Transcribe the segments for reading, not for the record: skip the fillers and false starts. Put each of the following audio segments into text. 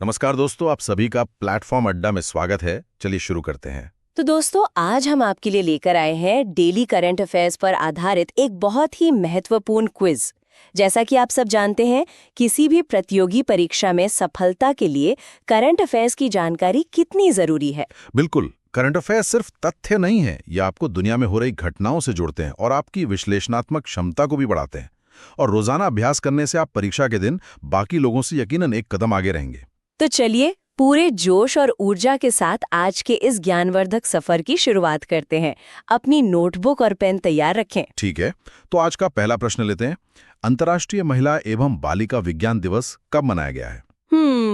नमस्कार दोस्तों, आप सभी का प्लेटफॉर्म अड्डा में स्वागत है। चलिए शुरू करते हैं। तो दोस्तों आज हम आपके लिए लेकर आए हैं डेली करंट अफेयर्स पर आधारित एक बहुत ही महत्वपूर्ण क्विज। जैसा कि आप सब जानते हैं, किसी भी प्रतियोगी परीक्षा में सफलता के लिए करंट अफेयर्स की जानकारी कितनी जरूरी है। बिल्कुल, करंट अफेयर्स सिर्फ तथ्य नहीं है, ये आपको दुनिया में हो रही घटनाओं से जोड़ते हैं और आपकी विश्लेषणात्मक क्षमता को भी बढ़ाते हैं। और रोजाना अभ्यास करने से आप परीक्षा के दिन बाकी लोगों से यकीनन एक कदम आगे रहेंगे। तो चलिए पूरे जोश और ऊर्जा के साथ आज के इस ज्ञानवर्धक सफर की शुरुआत करते हैं। अपनी नोटबुक और पेन तैयार रखें। ठीक है, तो आज का पहला प्रश्न लेते हैं। अंतर्राष्ट्रीय महिला एवं बालिका विज्ञान दिवस कब मनाया गया है?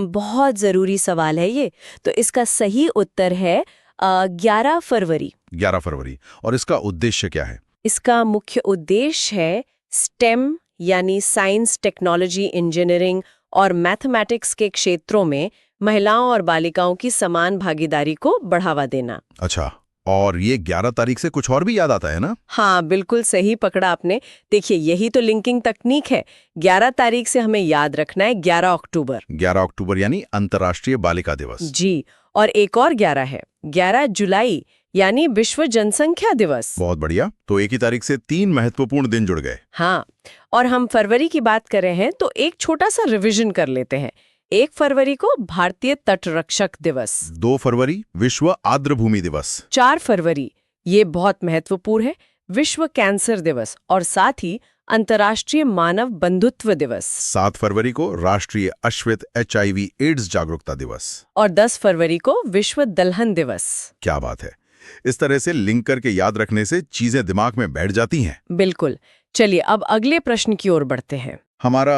बहुत जरूरी सवाल है ये। तो इसका सही उत्तर है 11 फरवरी। 11 फरवरी। और इसका उद्देश्य क्या है? इसका मुख्य उद्देश्य है स्टेम यानी साइंस, टेक्नोलॉजी, इंजीनियरिंग और मैथमेटिक्स के क्षेत्रों में महिलाओं और बालिकाओं की समान भागीदारी को बढ़ावा देना। अच्छा, और ये 11 तारीख से कुछ और भी याद आता है ना? हाँ, बिल्कुल सही पकड़ा आपने। देखिए, यही तो लिंकिंग तकनीक है। 11 तारीख से हमें याद रखना है 11 अक्टूबर। 11 अक्टूबर यानी अंतर्राष्ट्रीय बालिका दिवस। जी, और एक और 11 है, 11 जुलाई यानी विश्व जनसंख्या दिवस। बहुत बढ़िया, तो एक ही तारीख से 3 महत्वपूर्ण दिन जुड़ गए। हाँ, और हम फरवरी की बात कर रहे हैं तो एक छोटा सा रिवीजन कर लेते हैं। 1 फरवरी को भारतीय तटरक्षक दिवस। 2 फरवरी विश्व आर्द्रभूमि दिवस। 4 फरवरी, ये बहुत महत्वपूर्ण है, विश्व कैंसर दिवस और साथ ही अंतर्राष्ट्रीय मानव बंधुत्व दिवस। 7 फरवरी को राष्ट्रीय अश्वेत HIV एड्स जागरूकता दिवस। और 10 फरवरी को विश्व दलहन दिवस। क्या बात है! इस तरह से लिंक करके याद रखने से चीजें दिमाग में बैठ जाती हैं। बिल्कुल। चलिए अब अगले प्रश्न की ओर बढ़ते हैं। हमारा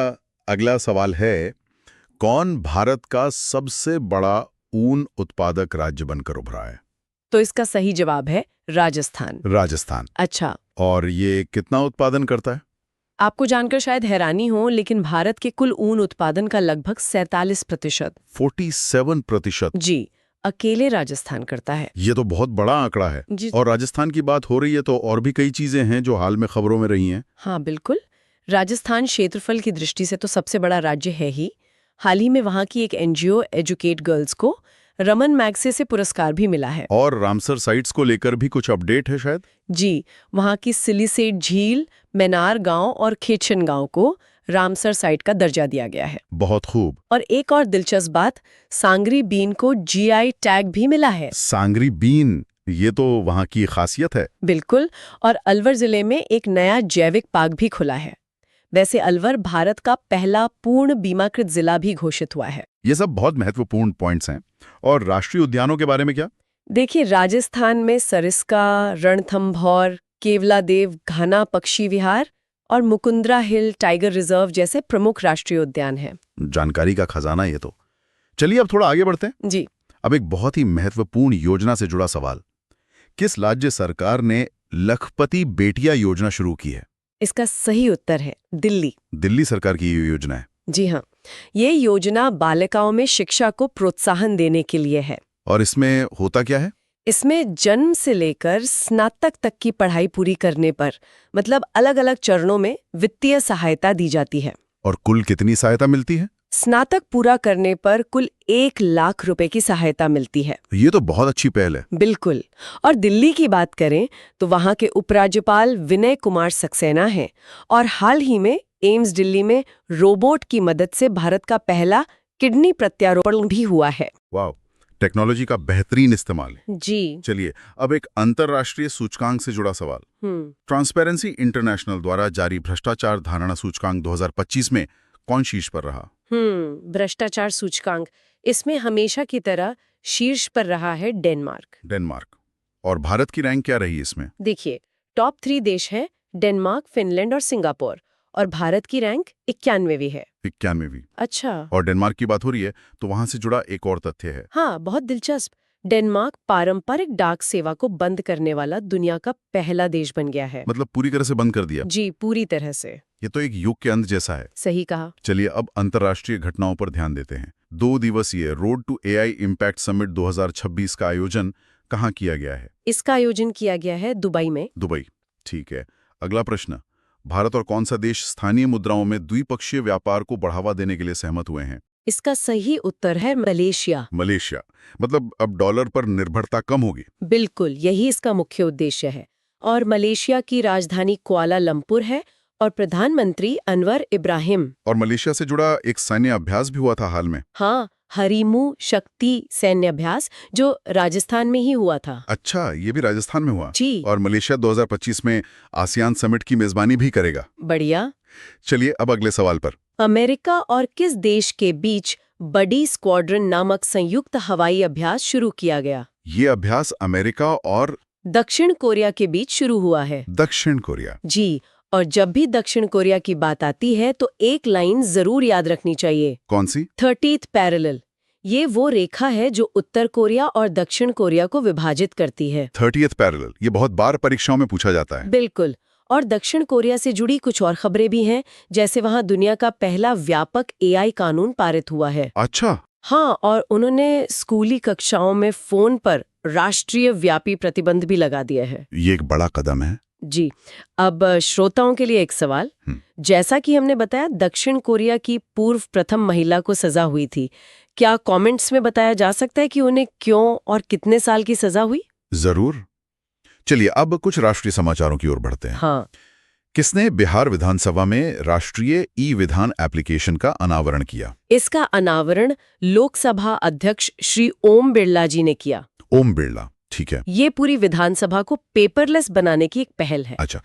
अगला सवाल है, कौन भारत का सबसे बड़ा ऊन उत्पादक राज्य बनकर उभरा है? तो इसका सही जवाब है राजस्थान। राजस्थान। अच्छा, और ये कितना उत्पादन करता है? आपको जानकर शायद हैरानी हो, लेकिन भारत के कुल ऊन उत्पादन का लगभग 47%। 47%। जी, अकेले राजस्थान करता है। ये तो बहुत बड़ा आंकड़ा है। जी। और राजस्थान की बात हो रही है तो और भी कई चीजें हैं जो हाल में खबरों में रही हैं। हाँ बिल्कुल, राजस्थान क्षेत्रफल की दृष्टि से तो सबसे बड़ा राज्य है ही। हाल ही में वहाँ की एक NGO एजुकेट गर्ल्स को रमन मैग्सेसे से पुरस्कार भी मिला है। और रामसर साइट्स को लेकर भी कुछ अपडेट है शायद? जी, वहाँ की सिलिसेट झील, मैनार गांव और खेचन गांव को रामसर साइट का दर्जा दिया गया है। बहुत खूब। और एक और दिलचस्प बात, सांगरी बीन को GI टैग भी मिला है। सांगरी बीन, ये तो वहाँ की खासियत है। बिल्कुल, और अलवर जिले में एक नया जैविक पार्क भी खुला है। वैसे अलवर भारत का पहला पूर्ण बीमाकृत जिला भी घोषित हुआ है। ये सब बहुत महत्वपूर्ण पॉइंट्स हैं। और राष्ट्रीय उद्यानों के बारे में क्या? देखिए, राजस्थान में सरिस्का, रणथंभौर, केवलादेव घाना पक्षी विहार और मुकुंदरा हिल टाइगर रिजर्व जैसे प्रमुख राष्ट्रीय उद्यान हैं। जानकारी का खजाना ये तो। चलिए अब थोड़ा आगे बढ़ते हैं। जी। अब एक बहुत ही महत्वपूर्ण योजना से जुड़ा सवाल। किस राज्य सरकार ने लखपति बेटिया योजना शुरू की है? इसका सही उत्तर है दिल्ली। दिल्ली सरकार की ये योजना है। जी हाँ, ये योजना बालिकाओं में शिक्षा को प्रोत्साहन देने के लिए है। और इसमें होता क्या है? इसमें जन्म से लेकर स्नातक तक की पढ़ाई पूरी करने पर, मतलब अलग-अलग चरणों में वित्तीय सहायता दी जाती है। और कुल कितनी सहायता मिलती है? स्नातक पूरा करने पर कुल 1 लाख रुपए की सहायता मिलती है। ये तो बहुत अच्छी पहल है। बिल्कुल। और दिल्ली की बात करें तो वहाँ के उपराज्यपाल विनय कुमार सक्सेना हैं और हाल ही में एम्स दिल्ली में रोबोट की मदद से भारत का पहला किडनी प्रत्यारोपण भी हुआ है। वाह, टेक्नोलॉजी का बेहतरीन इस्तेमाल है। जी। चलिए अब एक अंतर्राष्ट्रीय सूचकांक से जुड़ा सवाल। ट्रांसपेरेंसी इंटरनेशनल द्वारा जारी भ्रष्टाचार धारणा सूचकांक 2025 में कौन शीर्ष पर रहा? भ्रष्टाचार सूचकांक, इसमें हमेशा की तरह शीर्ष पर रहा है डेनमार्क। डेनमार्क। और भारत की रैंक क्या रही इसमें? देखिए, टॉप 3 देश हैं डेनमार्क, फिनलैंड और सिंगापुर, और भारत की रैंक 91वीं है। 91वीं। अच्छा। और डेनमार्क की बात हो रही है तो वहां से जुड़ा एक और तथ्य है। हाँ, बहुत दिलचस्प। डेनमार्क पारंपरिक डाक सेवा को बंद करने वाला दुनिया का पहला देश बन गया है। मतलब पूरी तरह से बंद कर दिया? जी, पूरी तरह से। ये तो एक युग के अंत जैसा है। सही कहा। चलिए अब अंतर्राष्ट्रीय घटनाओं पर ध्यान देते हैं। 2 दिवसीय road to AI impact summit 2026 का आयोजन कहाँ किया गया है? इसका आयोजन किया गया है दुबई में। दुबई, ठीक है। अगला प्रश्न, भारत और कौन सा देश स्थानीय मुद्राओं में द्विपक्षीय व्यापार को बढ़ावा देने के लिए सहमत हुए हैं? इसका सही उत्तर है मलेशिया। मलेशिया, मतलब अब डॉलर पर निर्भरता कम होगी। बिल्कुल, यही इसका मुख्य उद्देश्य है। और मलेशिया की राजधानी कुआलालंपुर है और प्रधानमंत्री अनवर इब्राहिम। और मलेशिया से जुड़ा एक सैन्य अभ्यास भी हुआ था हाल में। हाँ, हरीमू शक्ति सैन्य अभ्यास जो राजस्थान में ही हुआ था। अच्छा, ये भी राजस्थान में हुआ। जी। और मलेशिया 2025 में आसियान समिट की मेजबानी भी करेगा। बढ़िया। चलिए अब अगले सवाल पर। अमेरिका और किस देश के बीच बडी स्क्वाड्रन नामक संयुक्त हवाई अभ्यास शुरू किया गया? ये अभ्यास अमेरिका और दक्षिण कोरिया के बीच शुरू हुआ है। दक्षिण कोरिया। जी, और जब भी दक्षिण कोरिया की बात आती है तो एक लाइन जरूर याद रखनी चाहिए। कौन सी? 30th parallel. ये वो रेखा है जो उत्तर कोरिया और दक्षिण कोरिया को विभाजित करती है। 30th पैरेलल, ये बहुत बार परीक्षाओं में पूछा जाता है। बिल्कुल। और दक्षिण कोरिया से जुड़ी कुछ और खबरें भी हैं, जैसे वहाँ दुनिया का पहला व्यापक एआई कानून पारित हुआ है। अच्छा। हाँ, और उन्होंने स्कूली कक्षाओं में फोन पर राष्ट्रीय व्यापी प्रतिबंध भी लगा दिया है। ये एक बड़ा कदम है। जी। अब श्रोताओं के लिए एक सवाल। जैसा कि हमने बताया, दक्षिण कोरिया की पूर्व प्रथम महिला को सजा हुई थी। क्या कमेंट्स में बताया जा सकता है कि उन्हें क्यों और कितने साल की सजा हुई? जरूर। चलिए अब कुछ राष्ट्रीय समाचारों की ओर बढ़ते हैं। हाँ। किसने बिहार विधानसभा में राष्ट्रीय ई विधान एप्लीकेशन का अनावरण किया? इसका अनावरण लोकसभा अध्यक्ष श्री ओम बिरला जी ने किया। ओम बिरला, ठीक है। ये पूरी विधानसभा को पेपरलेस बनाने की एक पहल है। अच्छा,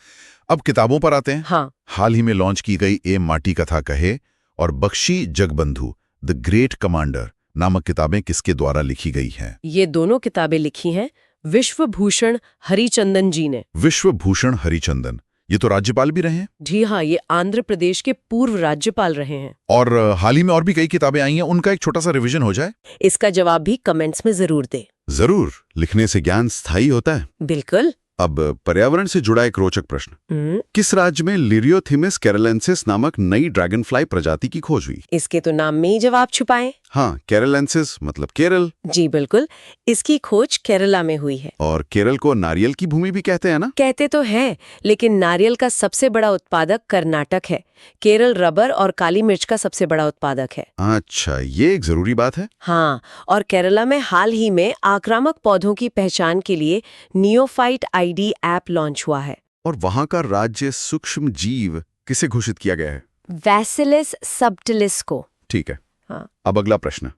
अब किताबों पर आते हैं। हाँ। हाल ही में लॉन्च की गई ए माटी कथा कहे और Bakshi Jagabandhu the great commander नामक किताबें किसके द्वारा लिखी गई हैं? ये दोनों किताबें लिखी हैं विश्वभूषण हरिचंदन जी ने। विश्वभूषण हरिचंदन, ये तो राज्यपाल भी रहे हैं। जी हाँ, ये आंध्र प्रदेश के पूर्व राज्यपाल रहे हैं। और हाल ही में और भी कई किताबें आई हैं, उनका एक छोटा सा रिवीजन हो जाए। इसका जवाब भी कमेंट्स में जरूर दें। जरूर, लिखने से ज्ञान स्थायी होता है। बिल्कुल। अब पर्यावरण से जुड़ा एक रोचक प्रश्न। किस राज्य में लिरियोथिमिस कैरोलेंसिस नामक नई ड्रैगन फ्लाई प्रजाति की खोज हुई? इसके तो नाम में ही जवाब छुपाए। हाँ, कैरोलेंसिस मतलब केरल। जी बिल्कुल, इसकी खोज केरला में हुई है। और केरल को नारियल की भूमि भी कहते हैं ना? कहते तो है, लेकिन नारियल का सबसे बड़ा उत्पादक कर्नाटक है। केरल रबर और काली मिर्च का सबसे बड़ा उत्पादक है। अच्छा, ये एक जरूरी बात है। हाँ, और केरला में हाल ही में आक्रामक पौधों की पहचान के लिए नियोफाइट आईडी ऐप लॉन्च हुआ है। और वहाँ का राज्य सूक्ष्म जीव किसे घोषित किया गया है? वैसिलिस सबटिलिस को। ठीक है। हाँ। अब अगला प्रश्न।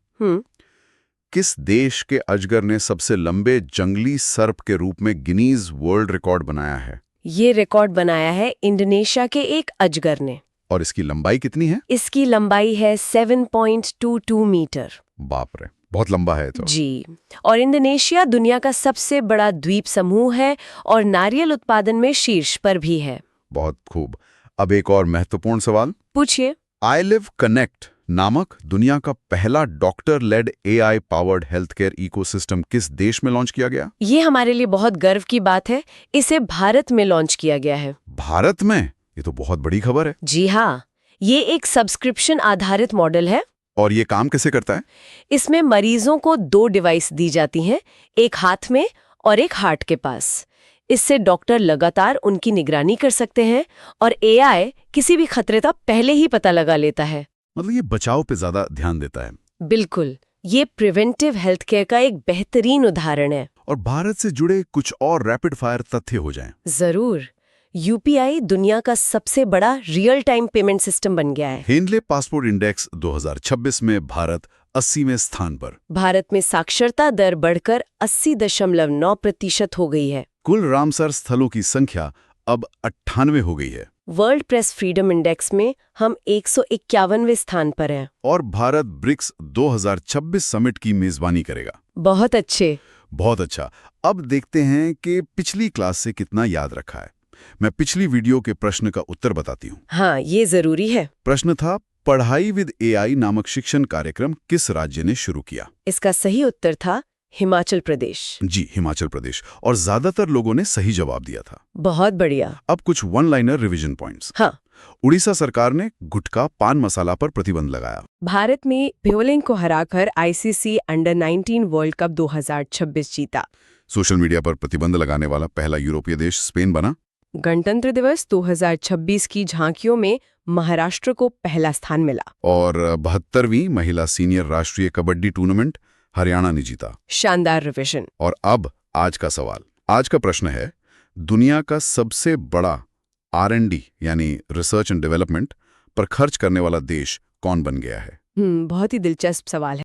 किस देश के अजगर ने सबसे लंबे जंगली सर्प के रूप में गिनीज वर्ल्ड रिकॉर्ड बनाया है? ये रिकॉर्ड बनाया है इंडोनेशिया के एक अजगर ने। और इसकी लंबाई कितनी है? इसकी लंबाई है 7.22 मीटर। बाप रे, बहुत लंबा है तो। जी। और इंडोनेशिया दुनिया का सबसे बड़ा द्वीप समूह है और नारियल उत्पादन में शीर्ष पर भी है। बहुत खूब। अब एक और महत्वपूर्ण सवाल पूछिए। आई लिव कनेक्ट नामक दुनिया का पहला doctor led AI powered health care ecosystem किस देश में लॉन्च किया गया? ये हमारे लिए बहुत गर्व की बात है। इसे भारत में लॉन्च किया गया है। भारत में? ये तो बहुत बड़ी खबर है। जी हाँ, ये एक सब्सक्रिप्शन आधारित मॉडल है। और ये काम कैसे करता है? इसमें मरीजों को 2 डिवाइस दी जाती हैं, एक हाथ में और एक हार्ट के पास। इससे डॉक्टर लगातार उनकी निगरानी कर सकते हैं और एआई किसी भी खतरे का पहले ही पता लगा लेता है। मतलब ये बचाव पे ज्यादा ध्यान देता है। बिल्कुल, ये प्रिवेंटिव हेल्थ केयर का एक बेहतरीन उदाहरण है। और भारत से जुड़े कुछ और रैपिड फायर तथ्य हो जाएं। जरूर। यूपीआई दुनिया का सबसे बड़ा रियल टाइम पेमेंट सिस्टम बन गया है। हेनले पासपोर्ट इंडेक्स 2026 में भारत 80वें स्थान पर। भारत में साक्षरता दर बढ़कर 80.9% हो गई है। कुल रामसर स्थलों की संख्या अब 98 हो गई है। वर्ल्ड प्रेस फ्रीडम इंडेक्स में हम 151वें स्थान पर हैं। और भारत ब्रिक्स 2026 समिट की मेजबानी करेगा। बहुत अच्छे। बहुत अच्छा। अब देखते हैं कि पिछली क्लास से कितना याद रखा है। मैं पिछली वीडियो के प्रश्न का उत्तर बताती हूँ। हाँ, ये जरूरी है। प्रश्न था, पढ़ाई विद एआई नामक शिक्षण कार्यक्रम किस राज्य ने शुरू किया? इसका सही उत्तर था हिमाचल प्रदेश। जी, हिमाचल प्रदेश। और ज्यादातर लोगों ने सही जवाब दिया था। बहुत बढ़िया। अब कुछ वन लाइनर रिवीजन पॉइंट्स। हाँ। उड़ीसा सरकार ने गुटखा पान मसाला पर प्रतिबंध लगाया। भारत में प्योलिंग को हराकर आईसीसी अंडर 19 वर्ल्ड कप 2026 जीता। सोशल मीडिया पर प्रतिबंध लगाने वाला पहला यूरोपीय देश स्पेन बना। गणतंत्र दिवस 2026 की झांकियों में महाराष्ट्र को पहला स्थान मिला। और 72वीं महिला सीनियर राष्ट्रीय कबड्डी टूर्नामेंट हरियाणा ने जीता। शानदार रिविजन। और अब आज का सवाल। आज का प्रश्न है, दुनिया का सबसे बड़ा R&D यानी रिसर्च एंड डेवलपमेंट पर खर्च करने वाला देश कौन बन गया है? बहुत ही दिलचस्प सवाल है।